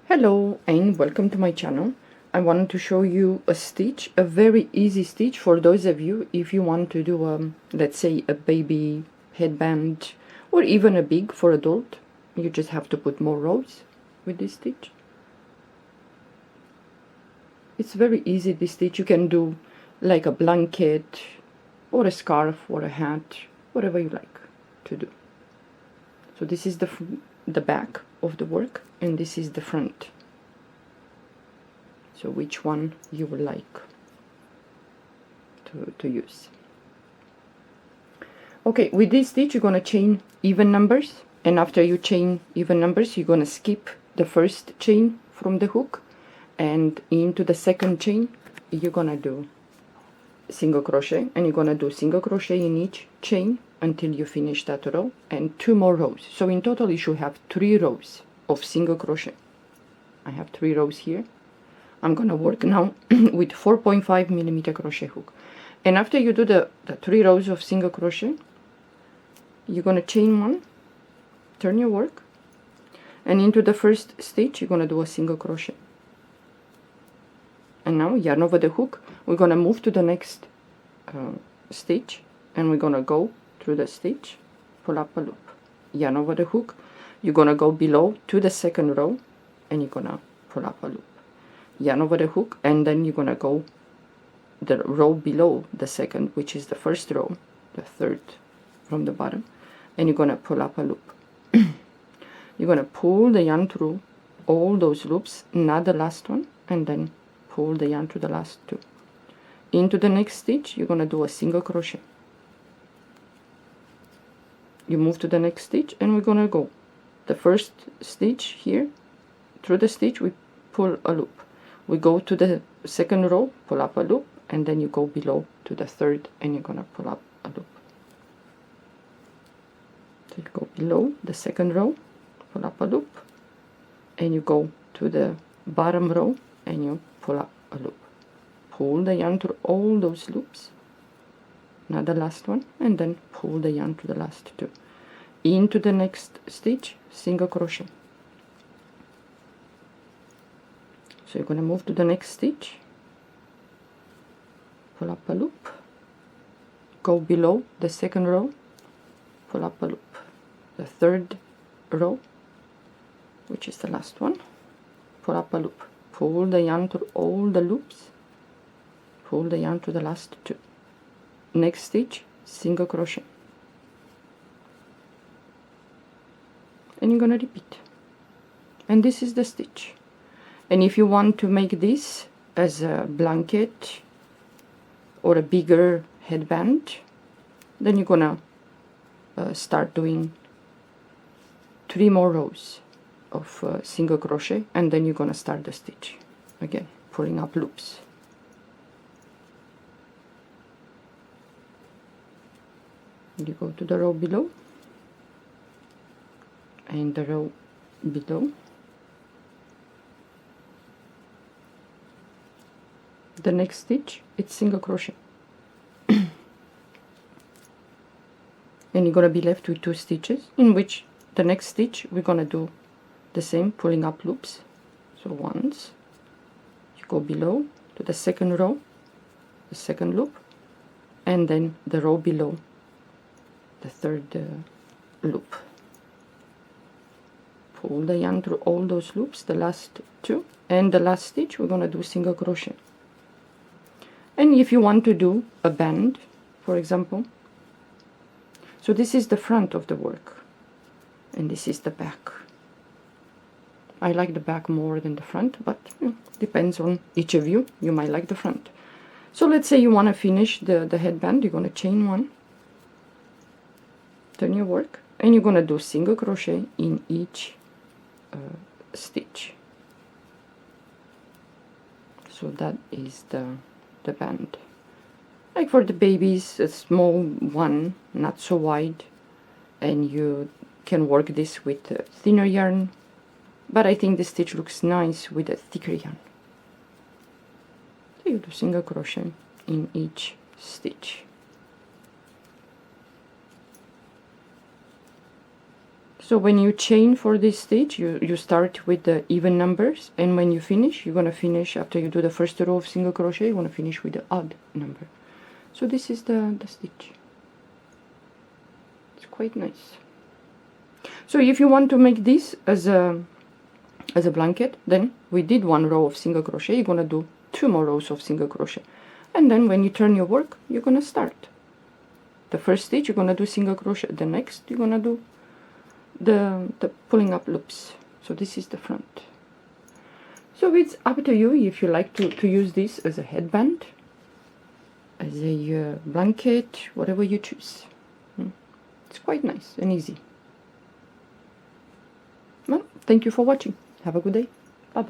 Hello and welcome to my channel. I wanted to show you a stitch, a very easy stitch for those of you if you want to do let's say a baby headband or even a big for adult. You just have to put more rows with this stitch. It's very easy, this stitch. You can do like a blanket or a scarf or a hat, whatever you like to do. So this is the back of the work and this is the front. So which one you would like to use. Okay, with this stitch you're going to chain even numbers, and after you chain even numbers you're going to skip the first chain from the hook, and into the second chain you're going to do single crochet, and you're going to do single crochet in each chain until you finish that row and 2 more rows. So in total you should have 3 rows of single crochet. I have 3 rows here. I'm gonna work now with 4.5 millimeter crochet hook, and after you do the 3 rows of single crochet you're gonna chain one, turn your work, and into the first stitch you're gonna do a single crochet, and now yarn over the hook. We're gonna move to the next stitch, and we're gonna go through the stitch, pull up a loop, yarn over the hook. You're gonna go below to the second row and you're gonna pull up a loop, yarn over the hook, and then you're gonna go the row below the second, which is the first row, the third from the bottom, and you're gonna pull up a loop. You're gonna pull the yarn through all those loops, not the last one, and then pull the yarn through the last 2. Into the next stitch you're gonna do a single crochet. You move to the next stitch and we're gonna go the first stitch here, through the stitch we pull a loop, we go to the second row, pull up a loop, and then you go below to the third and you're gonna pull up a loop. So you go below the second row, pull up a loop, and you go to the bottom row and you pull up a loop. Pull the yarn through all those loops, not the last one, and then pull the yarn to the last 2. Into the next stitch, single crochet. So you're going to move to the next stitch, pull up a loop, go below the second row, pull up a loop, the third row, which is the last one, pull up a loop, pull the yarn through all the loops, pull the yarn to the last 2. Next stitch, single crochet, and you're gonna repeat, and this is the stitch. And if you want to make this as a blanket or a bigger headband, then you're gonna start doing 3 more rows of single crochet, and then you're gonna start the stitch again, pulling up loops. You go to the row below and the row below, the next stitch it's single crochet, and you're gonna be left with 2 stitches, in which the next stitch we're gonna do the same, pulling up loops. So once you go below to the second row, the second loop, and then the row below, the third loop. Pull the yarn through all those loops, the last 2, and the last stitch we're gonna do single crochet. And if you want to do a band, for example, so this is the front of the work and this is the back. I like the back more than the front, but depends on each of you. You might like the front. So let's say you want to finish the headband. You're going to chain 1, turn your work, and you're going to do single crochet in each stitch. So that is the band. Like for the babies, a small one, not so wide, and you can work this with thinner yarn, but I think the stitch looks nice with a thicker yarn. So you do single crochet in each stitch. So when you chain for this stitch, you start with the even numbers, and when you finish, you're going to finish, after you do the first row of single crochet, you're going to finish with the odd number. So this is the stitch. It's quite nice. So if you want to make this as a blanket, then we did 1 row of single crochet, you're going to do 2 more rows of single crochet, and then when you turn your work, you're going to start the first stitch, you're going to do single crochet, the next you're going to do the pulling up loops. So this is the front. So it's up to you if you like to use this as a headband, as a blanket, whatever you choose. It's quite nice and easy. Well, thank you for watching. Have a good day.